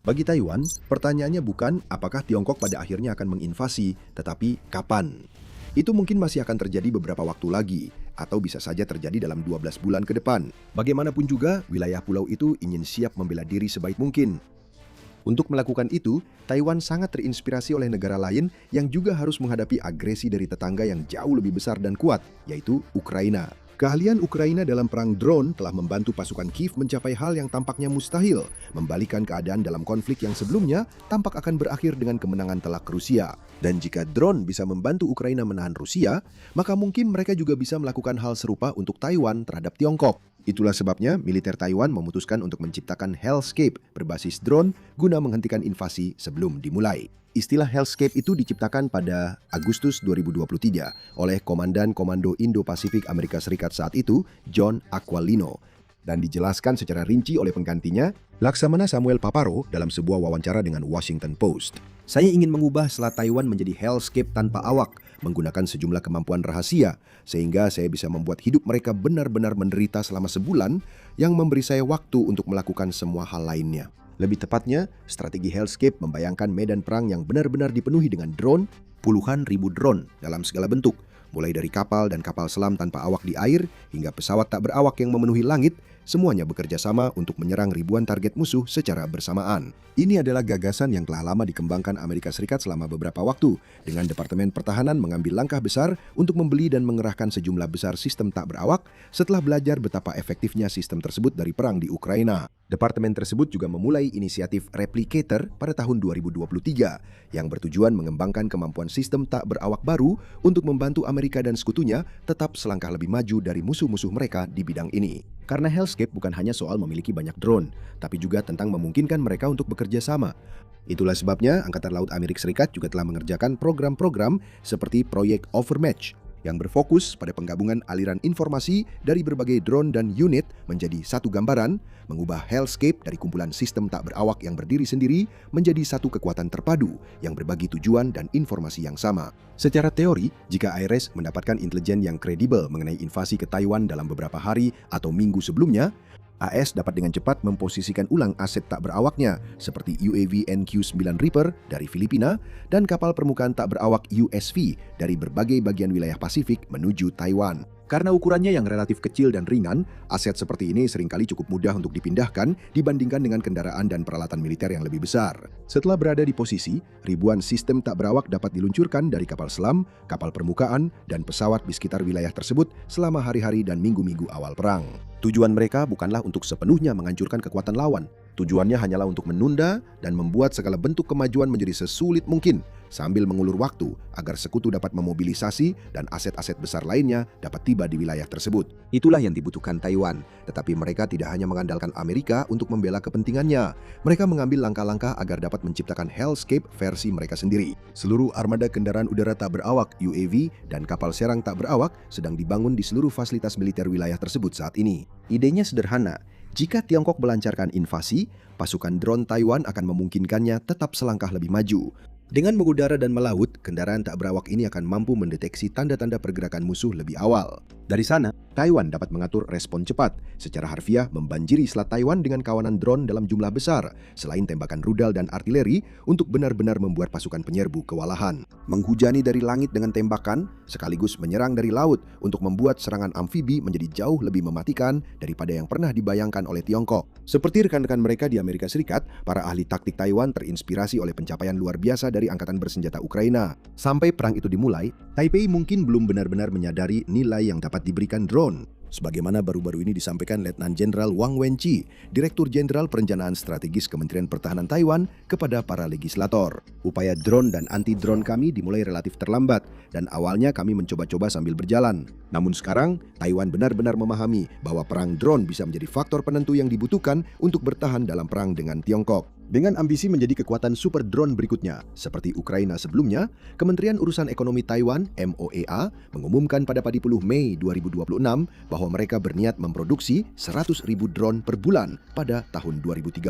Bagi Taiwan, pertanyaannya bukan apakah Tiongkok pada akhirnya akan menginvasi, tetapi kapan. Itu mungkin masih akan terjadi beberapa waktu lagi, atau bisa saja terjadi dalam 12 bulan ke depan. Bagaimanapun juga, wilayah pulau itu ingin siap membela diri sebaik mungkin. Untuk melakukan itu, Taiwan sangat terinspirasi oleh negara lain yang juga harus menghadapi agresi dari tetangga yang jauh lebih besar dan kuat, yaitu Ukraina. Keahlian Ukraina dalam perang drone telah membantu pasukan Kiev mencapai hal yang tampaknya mustahil, membalikan keadaan dalam konflik yang sebelumnya tampak akan berakhir dengan kemenangan telak Rusia. Dan jika drone bisa membantu Ukraina menahan Rusia, maka mungkin mereka juga bisa melakukan hal serupa untuk Taiwan terhadap Tiongkok. Itulah sebabnya militer Taiwan memutuskan untuk menciptakan Hellscape berbasis drone guna menghentikan invasi sebelum dimulai. Istilah Hellscape itu diciptakan pada Agustus 2023 oleh Komandan Komando Indo-Pasifik Amerika Serikat saat itu, John Aquilino, dan dijelaskan secara rinci oleh penggantinya, Laksamana Samuel Paparo dalam sebuah wawancara dengan Washington Post. Saya ingin mengubah Selat Taiwan menjadi Hellscape tanpa awak, menggunakan sejumlah kemampuan rahasia, sehingga saya bisa membuat hidup mereka benar-benar menderita selama sebulan, yang memberi saya waktu untuk melakukan semua hal lainnya. Lebih tepatnya, strategi Hellscape membayangkan medan perang yang benar-benar dipenuhi dengan drone, puluhan ribu drone dalam segala bentuk, mulai dari kapal dan kapal selam tanpa awak di air, hingga pesawat tak berawak yang memenuhi langit, semuanya bekerja sama untuk menyerang ribuan target musuh secara bersamaan. Ini adalah gagasan yang telah lama dikembangkan Amerika Serikat selama beberapa waktu, dengan Departemen Pertahanan mengambil langkah besar untuk membeli dan mengerahkan sejumlah besar sistem tak berawak setelah belajar betapa efektifnya sistem tersebut dari perang di Ukraina. Departemen tersebut juga memulai inisiatif Replicator pada tahun 2023 yang bertujuan mengembangkan kemampuan sistem tak berawak baru untuk membantu Amerika dan sekutunya tetap selangkah lebih maju dari musuh-musuh mereka di bidang ini. Karena Hellscape bukan hanya soal memiliki banyak drone, tapi juga tentang memungkinkan mereka untuk bekerja sama. Itulah sebabnya Angkatan Laut Amerika Serikat juga telah mengerjakan program-program seperti proyek Overmatch yang berfokus pada penggabungan aliran informasi dari berbagai drone dan unit menjadi satu gambaran, mengubah Hellscape dari kumpulan sistem tak berawak yang berdiri sendiri menjadi satu kekuatan terpadu yang berbagi tujuan dan informasi yang sama. Secara teori, jika IRS mendapatkan intelijen yang kredibel mengenai invasi ke Taiwan dalam beberapa hari atau minggu sebelumnya, AS dapat dengan cepat memposisikan ulang aset tak berawaknya seperti UAV NQ-9 Reaper dari Filipina dan kapal permukaan tak berawak USV dari berbagai bagian wilayah Pasifik menuju Taiwan. Karena ukurannya yang relatif kecil dan ringan, aset seperti ini seringkali cukup mudah untuk dipindahkan dibandingkan dengan kendaraan dan peralatan militer yang lebih besar. Setelah berada di posisi, ribuan sistem tak berawak dapat diluncurkan dari kapal selam, kapal permukaan, dan pesawat di sekitar wilayah tersebut selama hari-hari dan minggu-minggu awal perang. Tujuan mereka bukanlah untuk sepenuhnya menghancurkan kekuatan lawan. Tujuannya hanyalah untuk menunda dan membuat segala bentuk kemajuan menjadi sesulit mungkin sambil mengulur waktu agar sekutu dapat memobilisasi dan aset-aset besar lainnya dapat tiba di wilayah tersebut. Itulah yang dibutuhkan Taiwan, tetapi mereka tidak hanya mengandalkan Amerika untuk membela kepentingannya. Mereka mengambil langkah-langkah agar dapat menciptakan Hellscape versi mereka sendiri. Seluruh armada kendaraan udara tak berawak UAV dan kapal serang tak berawak sedang dibangun di seluruh fasilitas militer wilayah tersebut saat ini. Idenya sederhana. Jika Tiongkok melancarkan invasi, pasukan drone Taiwan akan memungkinkannya tetap selangkah lebih maju. Dengan mengudara dan melaut, kendaraan tak berawak ini akan mampu mendeteksi tanda-tanda pergerakan musuh lebih awal. Dari sana, Taiwan dapat mengatur respon cepat, secara harfiah membanjiri Selat Taiwan dengan kawanan drone dalam jumlah besar, selain tembakan rudal dan artileri untuk benar-benar membuat pasukan penyerbu kewalahan. Menghujani dari langit dengan tembakan, sekaligus menyerang dari laut untuk membuat serangan amfibi menjadi jauh lebih mematikan daripada yang pernah dibayangkan oleh Tiongkok. Seperti rekan-rekan mereka di Amerika Serikat, para ahli taktik Taiwan terinspirasi oleh pencapaian luar biasa dari Angkatan Bersenjata Ukraina. Sampai perang itu dimulai, Taipei mungkin belum benar-benar menyadari nilai yang dapat diberikan drone. Sebagaimana baru-baru ini disampaikan Letnan Jenderal Wang Wenqi, Direktur Jenderal Perencanaan Strategis Kementerian Pertahanan Taiwan, kepada para legislator. Upaya drone dan anti-drone kami dimulai relatif terlambat, dan awalnya kami mencoba-coba sambil berjalan. Namun sekarang, Taiwan benar-benar memahami bahwa perang drone bisa menjadi faktor penentu yang dibutuhkan untuk bertahan dalam perang dengan Tiongkok. Dengan ambisi menjadi kekuatan super drone berikutnya, seperti Ukraina sebelumnya, Kementerian Urusan Ekonomi Taiwan (MOEA) mengumumkan pada 10 Mei 2026 bahwa mereka berniat memproduksi 100.000 drone per bulan pada tahun 2030.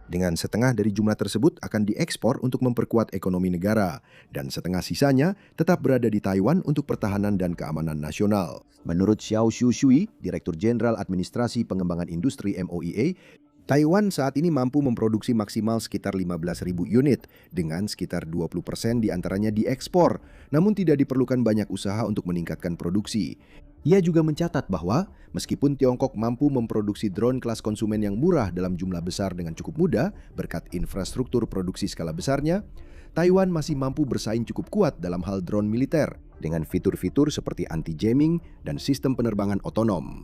Dengan setengah dari jumlah tersebut akan diekspor untuk memperkuat ekonomi negara, dan setengah sisanya tetap berada di Taiwan untuk pertahanan dan keamanan nasional. Menurut Xiao Shui, Direktur Jenderal Administrasi Pengembangan Industri MOEA, Taiwan saat ini mampu memproduksi maksimal sekitar 15.000 unit, dengan sekitar 20% diantaranya diekspor, namun tidak diperlukan banyak usaha untuk meningkatkan produksi. Ia juga mencatat bahwa meskipun Tiongkok mampu memproduksi drone kelas konsumen yang murah dalam jumlah besar dengan cukup mudah berkat infrastruktur produksi skala besarnya, Taiwan masih mampu bersaing cukup kuat dalam hal drone militer dengan fitur-fitur seperti anti-jamming dan sistem penerbangan otonom.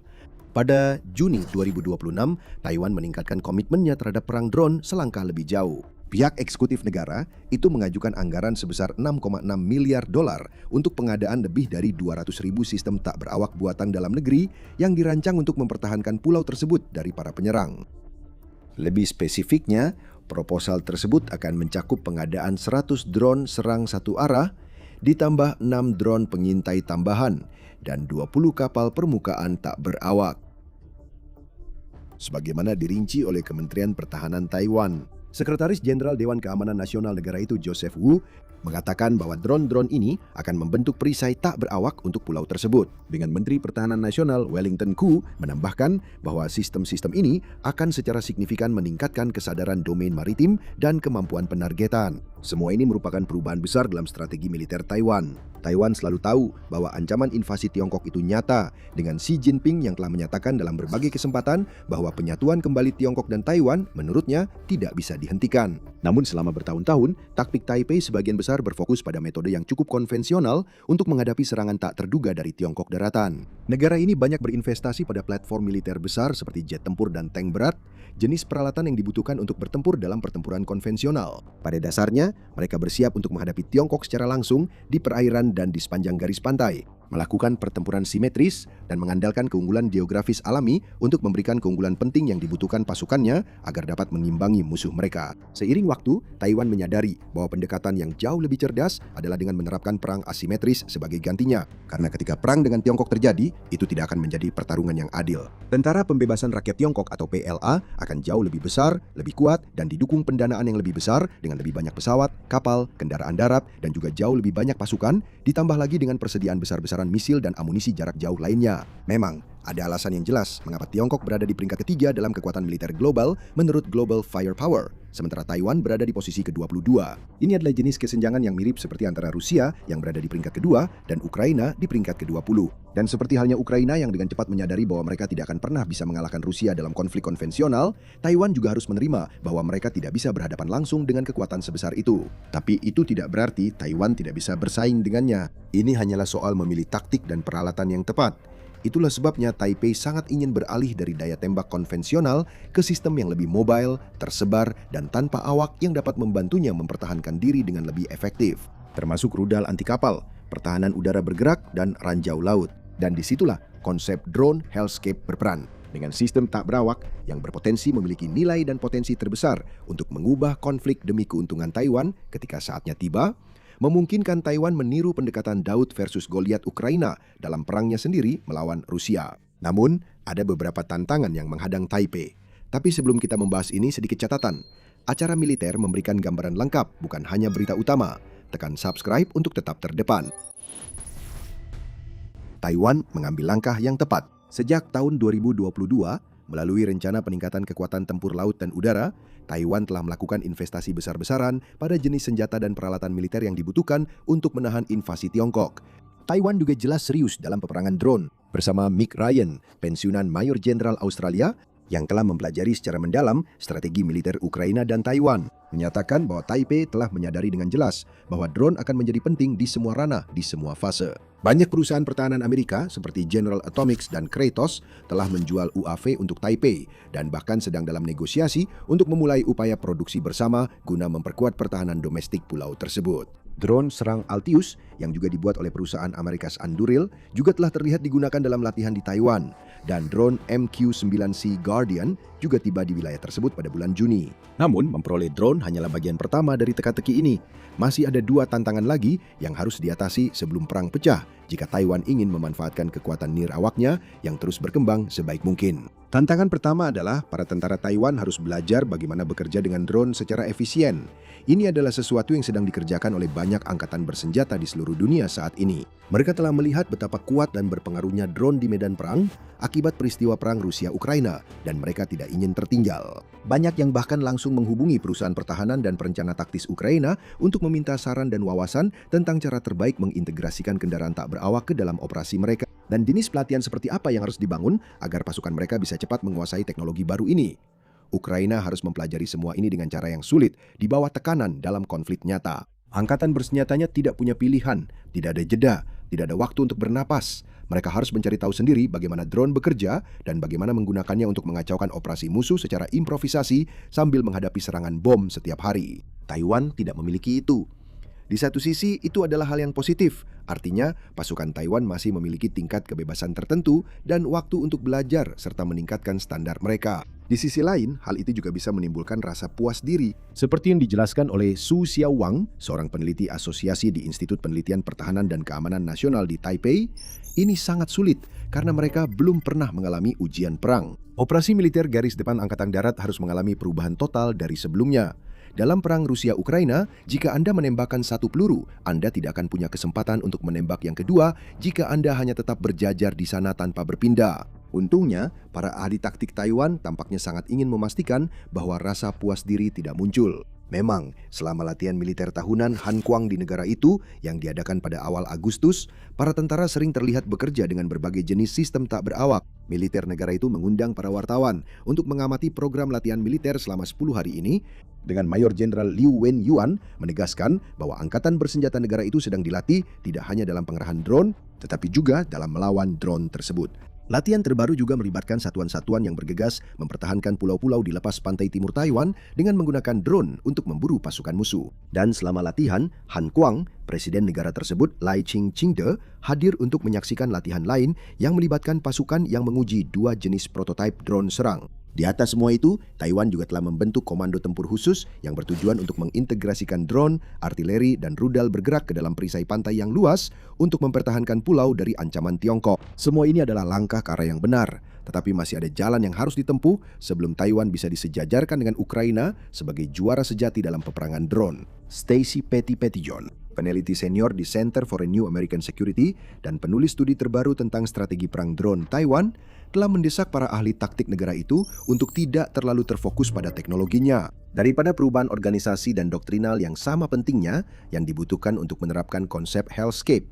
Pada Juni 2026, Taiwan meningkatkan komitmennya terhadap perang drone selangkah lebih jauh. Pihak eksekutif negara itu mengajukan anggaran sebesar 6,6 miliar dolar untuk pengadaan lebih dari 200.000 sistem tak berawak buatan dalam negeri yang dirancang untuk mempertahankan pulau tersebut dari para penyerang. Lebih spesifiknya, proposal tersebut akan mencakup pengadaan 100 drone serang satu arah, ditambah 6 drone pengintai tambahan, dan 20 kapal permukaan tak berawak. Sebagaimana dirinci oleh Kementerian Pertahanan Taiwan, Sekretaris Jenderal Dewan Keamanan Nasional negara itu Joseph Wu mengatakan bahwa drone-drone ini akan membentuk perisai tak berawak untuk pulau tersebut. Dengan Menteri Pertahanan Nasional Wellington Koo menambahkan bahwa sistem-sistem ini akan secara signifikan meningkatkan kesadaran domain maritim dan kemampuan penargetan. Semua ini merupakan perubahan besar dalam strategi militer Taiwan. Taiwan selalu tahu bahwa ancaman invasi Tiongkok itu nyata, dengan Xi Jinping yang telah menyatakan dalam berbagai kesempatan bahwa penyatuan kembali Tiongkok dan Taiwan menurutnya tidak bisa dihentikan. Namun selama bertahun-tahun, taktik Taipei sebagian besar berfokus pada metode yang cukup konvensional untuk menghadapi serangan tak terduga dari Tiongkok daratan. Negara ini banyak berinvestasi pada platform militer besar seperti jet tempur dan tank berat, jenis peralatan yang dibutuhkan untuk bertempur dalam pertempuran konvensional. Pada dasarnya, mereka bersiap untuk menghadapi Tiongkok secara langsung di perairan dan di sepanjang garis pantai, melakukan pertempuran simetris, dan mengandalkan keunggulan geografis alami untuk memberikan keunggulan penting yang dibutuhkan pasukannya agar dapat mengimbangi musuh mereka. Seiring waktu, Taiwan menyadari bahwa pendekatan yang jauh lebih cerdas adalah dengan menerapkan perang asimetris sebagai gantinya. Karena ketika perang dengan Tiongkok terjadi, itu tidak akan menjadi pertarungan yang adil. Tentara Pembebasan Rakyat Tiongkok atau PLA akan jauh lebih besar, lebih kuat, dan didukung pendanaan yang lebih besar dengan lebih banyak pesawat, kapal, kendaraan darat, dan juga jauh lebih banyak pasukan, ditambah lagi dengan persediaan besar-besaran misil dan amunisi jarak jauh lainnya. Memang, ada alasan yang jelas mengapa Tiongkok berada di peringkat ketiga dalam kekuatan militer global menurut Global Firepower, sementara Taiwan berada di posisi ke-22. Ini adalah jenis kesenjangan yang mirip seperti antara Rusia yang berada di peringkat kedua dan Ukraina di peringkat ke-20. Dan seperti halnya Ukraina yang dengan cepat menyadari bahwa mereka tidak akan pernah bisa mengalahkan Rusia dalam konflik konvensional, Taiwan juga harus menerima bahwa mereka tidak bisa berhadapan langsung dengan kekuatan sebesar itu. Tapi itu tidak berarti Taiwan tidak bisa bersaing dengannya. Ini hanyalah soal memilih taktik dan peralatan yang tepat. Itulah sebabnya Taipei sangat ingin beralih dari daya tembak konvensional ke sistem yang lebih mobile, tersebar, dan tanpa awak yang dapat membantunya mempertahankan diri dengan lebih efektif. Termasuk rudal anti kapal, pertahanan udara bergerak, dan ranjau laut. Dan disitulah konsep drone hellscape berperan. Dengan sistem tak berawak yang berpotensi memiliki nilai dan potensi terbesar untuk mengubah konflik demi keuntungan Taiwan ketika saatnya tiba, memungkinkan Taiwan meniru pendekatan Daud versus Goliat Ukraina dalam perangnya sendiri melawan Rusia. Namun, ada beberapa tantangan yang menghadang Taipei. Tapi sebelum kita membahas ini, sedikit catatan. Acara militer memberikan gambaran lengkap, bukan hanya berita utama. Tekan subscribe untuk tetap terdepan. Taiwan mengambil langkah yang tepat. Sejak tahun 2022, melalui rencana peningkatan kekuatan tempur laut dan udara, Taiwan telah melakukan investasi besar-besaran pada jenis senjata dan peralatan militer yang dibutuhkan untuk menahan invasi Tiongkok. Taiwan juga jelas serius dalam peperangan drone. Bersama Mick Ryan, pensiunan Mayor Jenderal Australia, yang telah mempelajari secara mendalam strategi militer Ukraina dan Taiwan, menyatakan bahwa Taipei telah menyadari dengan jelas bahwa drone akan menjadi penting di semua ranah, di semua fase. Banyak perusahaan pertahanan Amerika seperti General Atomics dan Kratos telah menjual UAV untuk Taipei dan bahkan sedang dalam negosiasi untuk memulai upaya produksi bersama guna memperkuat pertahanan domestik pulau tersebut. Drone serang Altius yang juga dibuat oleh perusahaan Amerikas Anduril juga telah terlihat digunakan dalam latihan di Taiwan, dan drone MQ-9C Guardian juga tiba di wilayah tersebut pada bulan Juni. Namun, memperoleh drone hanyalah bagian pertama dari teka-teki ini. Masih ada 2 tantangan lagi yang harus diatasi sebelum perang pecah jika Taiwan ingin memanfaatkan kekuatan nirawaknya yang terus berkembang sebaik mungkin. Tantangan pertama adalah para tentara Taiwan harus belajar bagaimana bekerja dengan drone secara efisien. Ini adalah sesuatu yang sedang dikerjakan oleh banyak angkatan bersenjata di seluruh dunia saat ini. Mereka telah melihat betapa kuat dan berpengaruhnya drone di medan perang akibat peristiwa perang Rusia-Ukraina, dan mereka tidak ingin tertinggal. Banyak yang bahkan langsung menghubungi perusahaan pertahanan dan perencana taktis Ukraina untuk meminta saran dan wawasan tentang cara terbaik mengintegrasikan kendaraan tak berawak ke dalam operasi mereka. Dan jenis pelatihan seperti apa yang harus dibangun agar pasukan mereka bisa cepat menguasai teknologi baru ini. Ukraina harus mempelajari semua ini dengan cara yang sulit, di bawah tekanan dalam konflik nyata. Angkatan bersenjatanya tidak punya pilihan, tidak ada jeda, tidak ada waktu untuk bernapas. Mereka harus mencari tahu sendiri bagaimana drone bekerja dan bagaimana menggunakannya untuk mengacaukan operasi musuh secara improvisasi sambil menghadapi serangan bom setiap hari. Taiwan tidak memiliki itu. Di satu sisi, itu adalah hal yang positif. Artinya, pasukan Taiwan masih memiliki tingkat kebebasan tertentu dan waktu untuk belajar serta meningkatkan standar mereka. Di sisi lain, hal itu juga bisa menimbulkan rasa puas diri. Seperti yang dijelaskan oleh Su Xiaowang, seorang peneliti asosiasi di Institut Penelitian Pertahanan dan Keamanan Nasional di Taipei, ini sangat sulit karena mereka belum pernah mengalami ujian perang. Operasi militer garis depan Angkatan Darat harus mengalami perubahan total dari sebelumnya. Dalam perang Rusia-Ukraina, jika Anda menembakkan satu peluru, Anda tidak akan punya kesempatan untuk menembak yang kedua jika Anda hanya tetap berjajar di sana tanpa berpindah. Untungnya, para ahli taktik Taiwan tampaknya sangat ingin memastikan bahwa rasa puas diri tidak muncul. Memang, selama latihan militer tahunan Han Kuang di negara itu yang diadakan pada awal Agustus, para tentara sering terlihat bekerja dengan berbagai jenis sistem tak berawak. Militer negara itu mengundang para wartawan untuk mengamati program latihan militer selama 10 hari ini, dengan Mayor Jenderal Liu Wenyuan menegaskan bahwa angkatan bersenjata negara itu sedang dilatih tidak hanya dalam pengerahan drone, tetapi juga dalam melawan drone tersebut. Latihan terbaru juga melibatkan satuan-satuan yang bergegas mempertahankan pulau-pulau di lepas pantai timur Taiwan dengan menggunakan drone untuk memburu pasukan musuh. Dan selama latihan, Han Kuang, presiden negara tersebut Lai Ching-chingde, hadir untuk menyaksikan latihan lain yang melibatkan pasukan yang menguji 2 jenis prototipe drone serang. Di atas semua itu, Taiwan juga telah membentuk komando tempur khusus yang bertujuan untuk mengintegrasikan drone, artileri, dan rudal bergerak ke dalam perisai pantai yang luas untuk mempertahankan pulau dari ancaman Tiongkok. Semua ini adalah langkah ke arah yang benar, tetapi masih ada jalan yang harus ditempuh sebelum Taiwan bisa disejajarkan dengan Ukraina sebagai juara sejati dalam peperangan drone. Stacy Pettyjohn, peneliti senior di Center for a New American Security dan penulis studi terbaru tentang strategi perang drone Taiwan, telah mendesak para ahli taktik negara itu untuk tidak terlalu terfokus pada teknologinya. Daripada perubahan organisasi dan doktrinal yang sama pentingnya yang dibutuhkan untuk menerapkan konsep hellscape.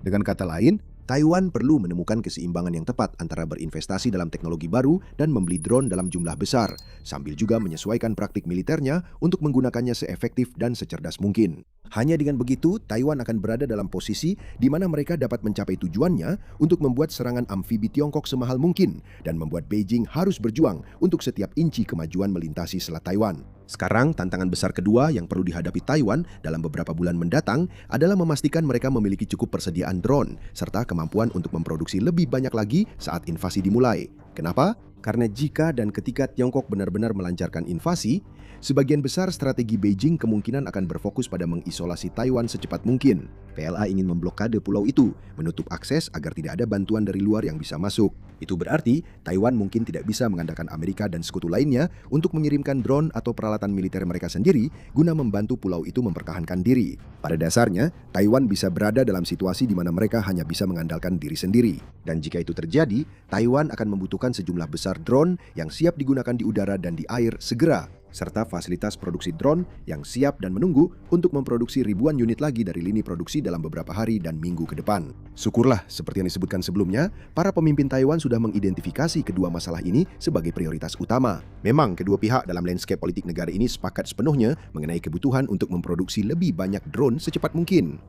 Dengan kata lain, Taiwan perlu menemukan keseimbangan yang tepat antara berinvestasi dalam teknologi baru dan membeli drone dalam jumlah besar, sambil juga menyesuaikan praktik militernya untuk menggunakannya seefektif dan secerdas mungkin. Hanya dengan begitu, Taiwan akan berada dalam posisi di mana mereka dapat mencapai tujuannya untuk membuat serangan amfibi Tiongkok semahal mungkin dan membuat Beijing harus berjuang untuk setiap inci kemajuan melintasi Selat Taiwan. Sekarang, tantangan besar kedua yang perlu dihadapi Taiwan dalam beberapa bulan mendatang adalah memastikan mereka memiliki cukup persediaan drone serta kemampuan untuk memproduksi lebih banyak lagi saat invasi dimulai. Kenapa? Karena jika dan ketika Tiongkok benar-benar melancarkan invasi, sebagian besar strategi Beijing kemungkinan akan berfokus pada mengisolasi Taiwan secepat mungkin. PLA ingin memblokade pulau itu, menutup akses agar tidak ada bantuan dari luar yang bisa masuk. Itu berarti Taiwan mungkin tidak bisa mengandalkan Amerika dan sekutu lainnya untuk mengirimkan drone atau peralatan militer mereka sendiri guna membantu pulau itu mempertahankan diri. Pada dasarnya, Taiwan bisa berada dalam situasi di mana mereka hanya bisa mengandalkan diri sendiri. Dan jika itu terjadi, Taiwan akan membutuhkan sejumlah besar drone yang siap digunakan di udara dan di air segera, serta fasilitas produksi drone yang siap dan menunggu untuk memproduksi ribuan unit lagi dari lini produksi dalam beberapa hari dan minggu ke depan. Syukurlah, seperti yang disebutkan sebelumnya, para pemimpin Taiwan sudah mengidentifikasi kedua masalah ini sebagai prioritas utama. Memang kedua pihak dalam landscape politik negara ini sepakat sepenuhnya mengenai kebutuhan untuk memproduksi lebih banyak drone secepat mungkin.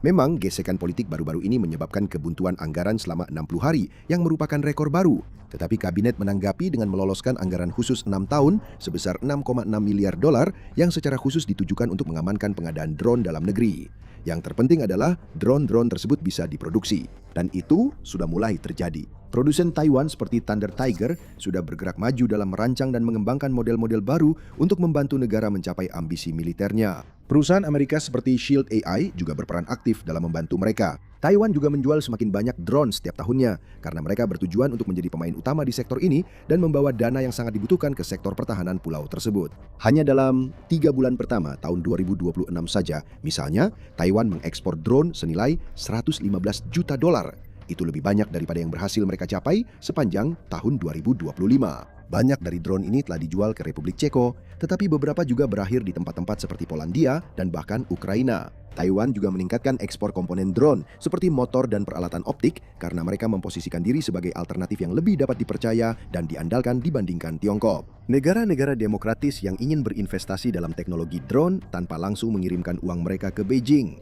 Memang, gesekan politik baru-baru ini menyebabkan kebuntuan anggaran selama 60 hari yang merupakan rekor baru. Tetapi kabinet menanggapi dengan meloloskan anggaran khusus 6 tahun sebesar 6,6 miliar dolar yang secara khusus ditujukan untuk mengamankan pengadaan drone dalam negeri. Yang terpenting adalah drone-drone tersebut bisa diproduksi. Dan itu sudah mulai terjadi. Produsen Taiwan seperti Thunder Tiger sudah bergerak maju dalam merancang dan mengembangkan model-model baru untuk membantu negara mencapai ambisi militernya. Perusahaan Amerika seperti Shield AI juga berperan aktif dalam membantu mereka. Taiwan juga menjual semakin banyak drone setiap tahunnya karena mereka bertujuan untuk menjadi pemain utama di sektor ini dan membawa dana yang sangat dibutuhkan ke sektor pertahanan pulau tersebut. Hanya dalam 3 bulan pertama tahun 2026 saja, misalnya, Taiwan mengekspor drone senilai 115 juta dolar. Itu lebih banyak daripada yang berhasil mereka capai sepanjang tahun 2025. Banyak dari drone ini telah dijual ke Republik Ceko, tetapi beberapa juga berakhir di tempat-tempat seperti Polandia dan bahkan Ukraina. Taiwan juga meningkatkan ekspor komponen drone seperti motor dan peralatan optik karena mereka memposisikan diri sebagai alternatif yang lebih dapat dipercaya dan diandalkan dibandingkan Tiongkok. Negara-negara demokratis yang ingin berinvestasi dalam teknologi drone tanpa langsung mengirimkan uang mereka ke Beijing.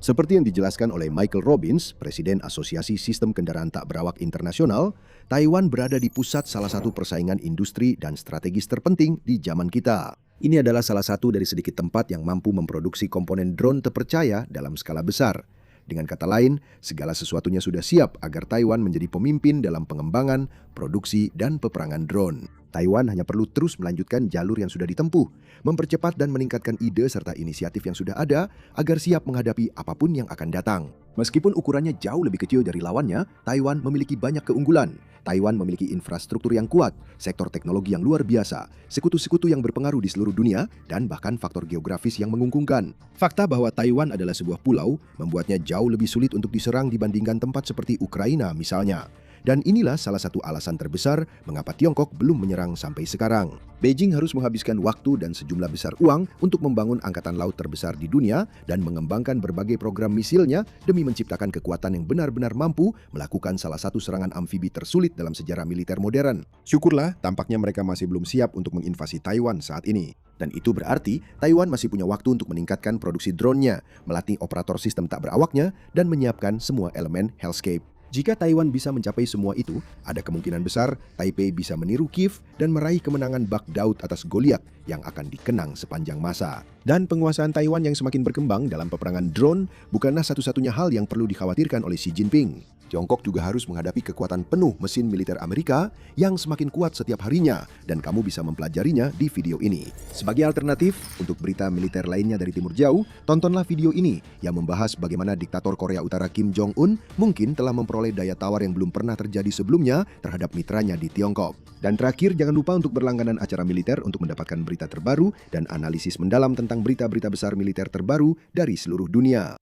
Seperti yang dijelaskan oleh Michael Robbins, Presiden Asosiasi Sistem Kendaraan Tak Berawak Internasional, Taiwan berada di pusat salah satu persaingan industri dan strategis terpenting di zaman kita. Ini adalah salah satu dari sedikit tempat yang mampu memproduksi komponen drone terpercaya dalam skala besar. Dengan kata lain, segala sesuatunya sudah siap agar Taiwan menjadi pemimpin dalam pengembangan, produksi, dan peperangan drone. Taiwan hanya perlu terus melanjutkan jalur yang sudah ditempuh, mempercepat dan meningkatkan ide serta inisiatif yang sudah ada agar siap menghadapi apapun yang akan datang. Meskipun ukurannya jauh lebih kecil dari lawannya, Taiwan memiliki banyak keunggulan. Taiwan memiliki infrastruktur yang kuat, sektor teknologi yang luar biasa, sekutu-sekutu yang berpengaruh di seluruh dunia, dan bahkan faktor geografis yang menguntungkan. Fakta bahwa Taiwan adalah sebuah pulau membuatnya jauh lebih sulit untuk diserang dibandingkan tempat seperti Ukraina misalnya. Dan inilah salah satu alasan terbesar mengapa Tiongkok belum menyerang sampai sekarang. Beijing harus menghabiskan waktu dan sejumlah besar uang untuk membangun angkatan laut terbesar di dunia dan mengembangkan berbagai program misilnya demi menciptakan kekuatan yang benar-benar mampu melakukan salah satu serangan amfibi tersulit dalam sejarah militer modern. Syukurlah, tampaknya mereka masih belum siap untuk menginvasi Taiwan saat ini. Dan itu berarti Taiwan masih punya waktu untuk meningkatkan produksi drone-nya, melatih operator sistem tak berawaknya, dan menyiapkan semua elemen hellscape. Jika Taiwan bisa mencapai semua itu, ada kemungkinan besar Taipei bisa meniru Kiev dan meraih kemenangan bak Daud atas Goliat yang akan dikenang sepanjang masa. Dan penguasaan Taiwan yang semakin berkembang dalam peperangan drone bukanlah satu-satunya hal yang perlu dikhawatirkan oleh Xi Jinping. Tiongkok juga harus menghadapi kekuatan penuh mesin militer Amerika yang semakin kuat setiap harinya, dan kamu bisa mempelajarinya di video ini. Sebagai alternatif untuk berita militer lainnya dari Timur Jauh, tontonlah video ini yang membahas bagaimana diktator Korea Utara Kim Jong-un mungkin telah memperoleh daya tawar yang belum pernah terjadi sebelumnya terhadap mitranya di Tiongkok. Dan terakhir, jangan lupa untuk berlangganan acara militer untuk mendapatkan berita terbaru dan analisis mendalam tentang berita-berita besar militer terbaru dari seluruh dunia.